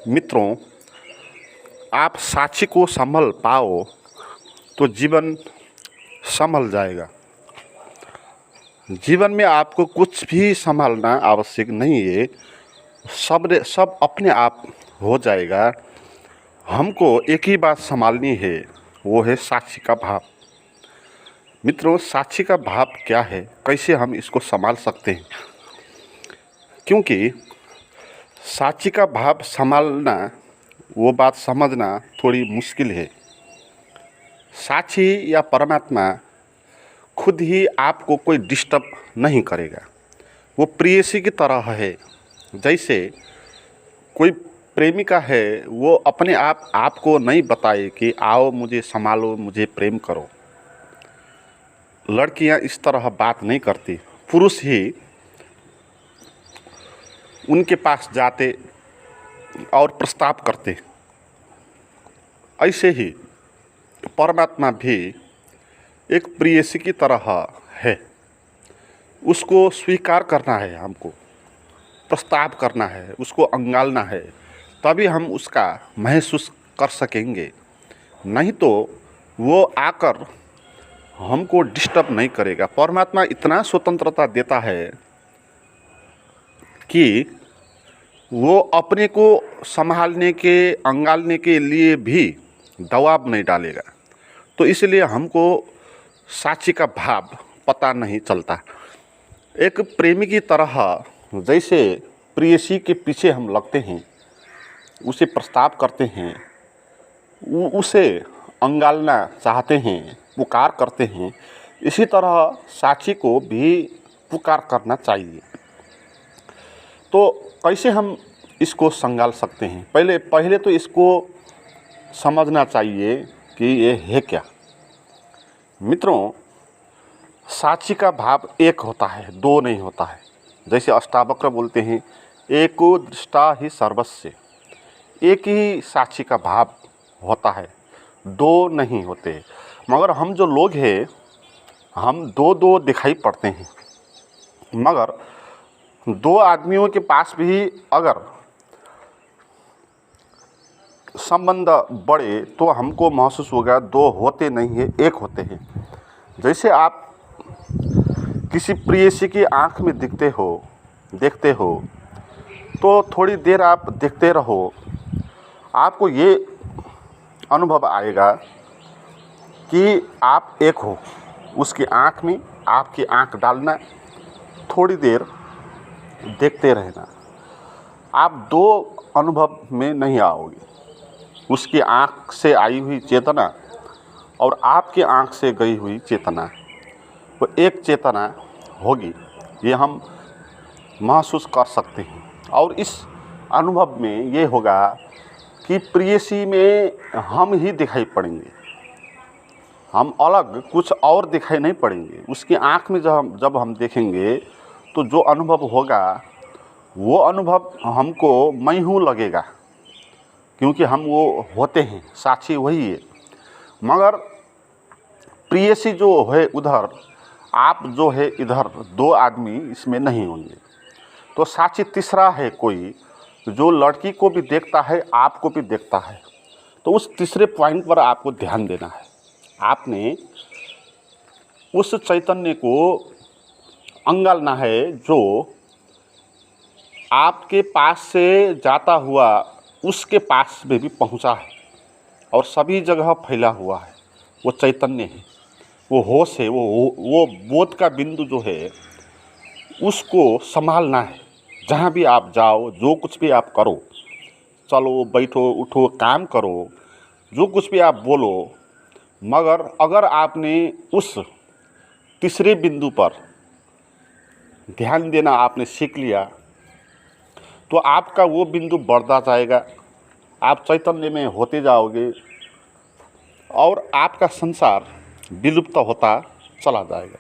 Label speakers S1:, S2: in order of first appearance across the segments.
S1: मित्रों, आप साक्षी को संभल पाओ तो जीवन संभल जाएगा। जीवन में आपको कुछ भी संभालना आवश्यक नहीं है, सब अपने आप हो जाएगा। हमको एक ही बात संभालनी है, वो है साक्षी का भाव। मित्रों, साक्षी का भाव क्या है, कैसे हम इसको संभाल सकते हैं? क्योंकि साक्षी का भाव संभालना, वो बात समझना थोड़ी मुश्किल है। साक्षी या परमात्मा खुद ही आपको कोई डिस्टर्ब नहीं करेगा। वो प्रेयसी की तरह है। जैसे कोई प्रेमिका है, वो अपने आप आपको नहीं बताए कि आओ मुझे संभालो, मुझे प्रेम करो। लड़कियां इस तरह बात नहीं करती, पुरुष ही उनके पास जाते और प्रस्ताव करते। ऐसे ही परमात्मा भी एक प्रेयसी की तरह है। उसको स्वीकार करना है, हमको प्रस्ताव करना है, उसको अंगालना है, तभी हम उसका महसूस कर सकेंगे। नहीं तो वो आकर हमको डिस्टर्ब नहीं करेगा। परमात्मा इतना स्वतंत्रता देता है कि वो अपने को संभालने के, अंगालने के लिए भी दबाव नहीं डालेगा। तो इसलिए हमको साक्षी का भाव पता नहीं चलता। एक प्रेमी की तरह जैसे प्रेयसी के पीछे हम लगते हैं, उसे प्रस्ताव करते हैं, उसे अंगालना चाहते हैं, पुकार करते हैं, इसी तरह साक्षी को भी पुकार करना चाहिए। तो कैसे हम इसको संभाल सकते हैं? पहले तो इसको समझना चाहिए कि ये है क्या। मित्रों, साक्षी का भाव एक होता है, दो नहीं होता है। जैसे अष्टावक्र बोलते हैं, एको दृष्टा ही सर्वस्य। एक ही साक्षी का भाव होता है, दो नहीं होते। मगर हम जो लोग हैं, हम दो दो दिखाई पड़ते हैं। मगर दो आदमियों के पास भी अगर संबंध बढ़े तो हमको महसूस होगा दो होते नहीं है, एक होते हैं। जैसे आप किसी प्रेयसी की आँख में देखते हो तो थोड़ी देर आप देखते रहो, आपको ये अनुभव आएगा कि आप एक हो। उसकी आँख में आपकी आँख डालना, थोड़ी देर देखते रहना। आप दो अनुभव में नहीं आओगे। उसकी आँख से आई हुई चेतना और आपकी आँख से गई हुई चेतना, वो एक चेतना होगी। ये हम महसूस कर सकते हैं। और इस अनुभव में ये होगा कि प्रेयसी में हम ही दिखाई पड़ेंगे, हम अलग कुछ और दिखाई नहीं पड़ेंगे। उसकी आँख में जब हम देखेंगे तो जो अनुभव होगा, वो अनुभव हमको मैं हूँ लगेगा, क्योंकि हम वो होते हैं, साक्षी वही है। मगर प्रेयसी जो है उधर, आप जो है इधर, दो आदमी इसमें नहीं होंगे। तो साक्षी तीसरा है कोई, जो लड़की को भी देखता है, आपको भी देखता है। तो उस तीसरे पॉइंट पर आपको ध्यान देना है। आपने उस चैतन्य को अंगालना है, जो आपके पास से जाता हुआ उसके पास में भी पहुंचा है और सभी जगह फैला हुआ है। वो चैतन्य है, वो होश है, वो बोध का बिंदु जो है, उसको संभालना है। जहाँ भी आप जाओ, जो कुछ भी आप करो, चलो बैठो उठो काम करो, जो कुछ भी आप बोलो, मगर अगर आपने उस तीसरे बिंदु पर ध्यान देना आपने सीख लिया, तो आपका वो बिंदु बढ़ता जाएगा। आप चैतन्य में होते जाओगे और आपका संसार विलुप्त होता चला जाएगा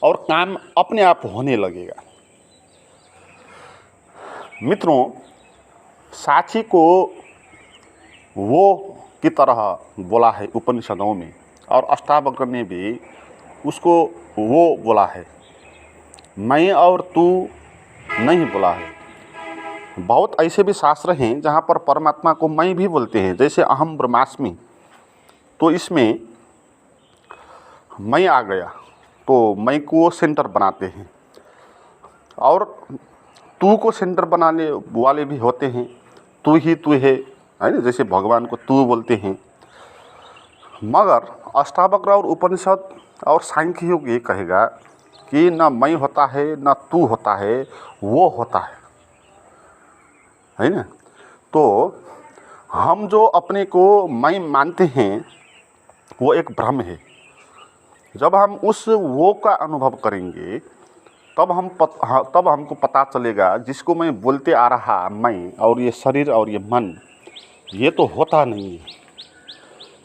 S1: और काम अपने आप होने लगेगा। मित्रों, साक्षी को वो की तरह बोला है उपनिषदों में, और अष्टावक्र ने भी उसको वो बोला है। मैं और तू नहीं बोला है। बहुत ऐसे भी शास्त्र हैं जहाँ पर परमात्मा को मैं भी बोलते हैं, जैसे अहम ब्रह्मास्मि, तो इसमें मैं आ गया तो मैं को सेंटर बनाते हैं, और तू को सेंटर बनाने वाले भी होते हैं, तू ही तू है ना, जैसे भगवान को तू बोलते हैं। मगर अष्टावक्र और उपनिषद और सांख्य योग ये कहेगा कि ना मैं होता है ना तू होता है, वो होता है ना। तो हम जो अपने को मैं मानते हैं वो एक भ्रम है। जब हम उस वो का अनुभव करेंगे तब हमको पता चलेगा जिसको मैं बोलते आ रहा मैं और ये शरीर और ये मन, ये तो होता नहीं है,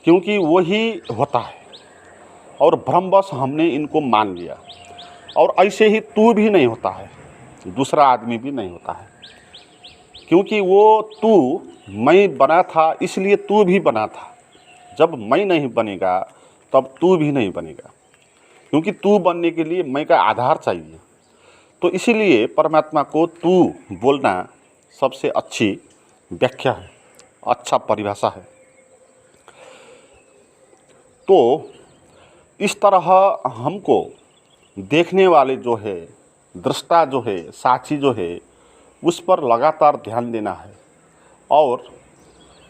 S1: क्योंकि वही होता है और भ्रमवश हमने इनको मान लिया। और ऐसे ही तू भी नहीं होता है, दूसरा आदमी भी नहीं होता है, क्योंकि वो तू मैं बना था इसलिए तू भी बना था। जब मैं नहीं बनेगा तब तू भी नहीं बनेगा, क्योंकि तू बनने के लिए मैं का आधार चाहिए। तो इसीलिए परमात्मा को तू बोलना सबसे अच्छी व्याख्या है, अच्छा परिभाषा है। तो इस तरह हमको देखने वाले जो है, दृष्टा जो है, साक्षी जो है, उस पर लगातार ध्यान देना है और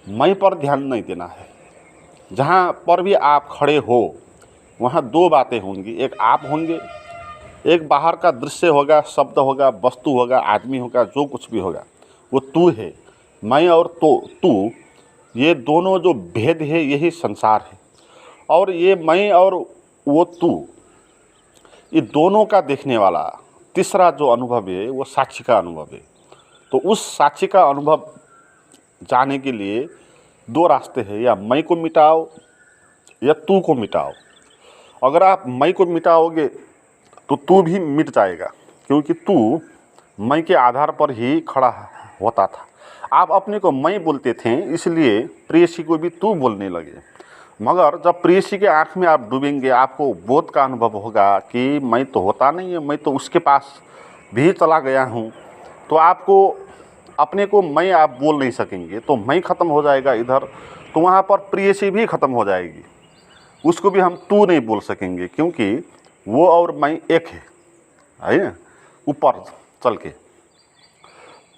S1: मैं पर ध्यान नहीं देना है। जहाँ पर भी आप खड़े हो वहाँ दो बातें होंगी, एक आप होंगे, एक बाहर का दृश्य होगा, शब्द होगा, वस्तु होगा, आदमी होगा, जो कुछ भी होगा वो तू है। मैं और तू ये दोनों जो भेद है यही संसार है। और ये मैं और वो तू, ये दोनों का देखने वाला तीसरा जो अनुभव है वो साक्षी का अनुभव है। तो उस साक्षी का अनुभव जाने के लिए दो रास्ते हैं, या मैं को मिटाओ या तू को मिटाओ। अगर आप मैं को मिटाओगे तो तू भी मिट जाएगा, क्योंकि तू मैं के आधार पर ही खड़ा होता था। आप अपने को मैं बोलते थे, इसलिए प्रेयसी को भी तू बोलने लगे। मगर जब प्रेयसी के आँख में आप डूबेंगे, आपको बोध का अनुभव होगा कि मैं तो होता नहीं है, मैं तो उसके पास भी चला गया हूँ, तो आपको अपने को मैं आप बोल नहीं सकेंगे, तो मैं ख़त्म हो जाएगा इधर, तो वहाँ पर प्रेयसी भी ख़त्म हो जाएगी, उसको भी हम तू नहीं बोल सकेंगे, क्योंकि वो और मैं एक है ना, ऊपर चल के।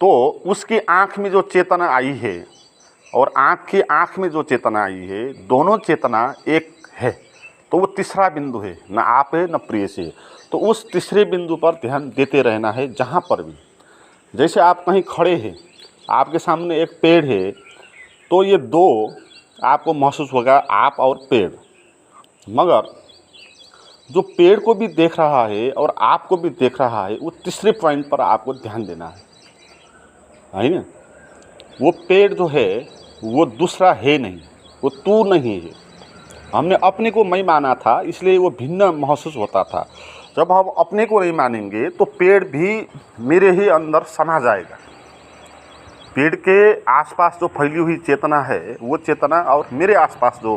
S1: तो उसकी आँख में जो चेतना आई है और आँख की आँख में जो चेतना आई है, दोनों चेतना एक है। तो वो तीसरा बिंदु है, ना आप है ना प्रेयसी है। तो उस तीसरे बिंदु पर ध्यान देते रहना है। जहाँ पर भी, जैसे आप कहीं खड़े हैं, आपके सामने एक पेड़ है, तो ये दो आपको महसूस होगा, आप और पेड़। मगर जो पेड़ को भी देख रहा है और आपको भी देख रहा है, वो तीसरे पॉइंट पर आपको ध्यान देना है ना। वो पेड़ जो है वो दूसरा है नहीं, वो तू नहीं है। हमने अपने को मैं माना था, इसलिए वो भिन्न महसूस होता था। जब हम अपने को नहीं मानेंगे तो पेड़ भी मेरे ही अंदर समा जाएगा। पेड़ के आसपास जो फैली हुई चेतना है, वो चेतना और मेरे आसपास जो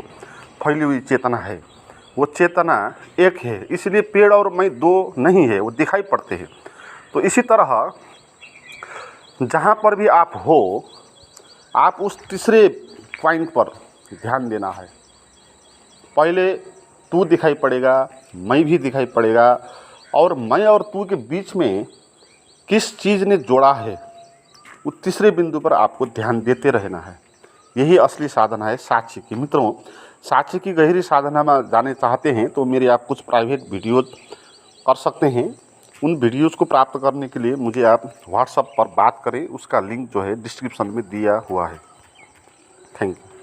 S1: फैली हुई चेतना है, वो चेतना एक है। इसलिए पेड़ और मैं दो नहीं है, वो दिखाई पड़ते हैं। तो इसी तरह जहाँ पर भी आप हो, आप उस तीसरे पॉइंट पर ध्यान देना है। पहले तू दिखाई पड़ेगा, मैं भी दिखाई पड़ेगा, और मैं और तू के बीच में किस चीज़ ने जोड़ा है, उस तीसरे बिंदु पर आपको ध्यान देते रहना है। यही असली साधना है साक्षी की। मित्रों, साक्षी की गहरी साधना में जाने चाहते हैं तो मेरे आप कुछ प्राइवेट वीडियोज कर सकते हैं। उन वीडियोज़ को प्राप्त करने के लिए मुझे आप व्हाट्सएप पर बात करें, उसका लिंक जो है डिस्क्रिप्शन में दिया हुआ है। Thank you.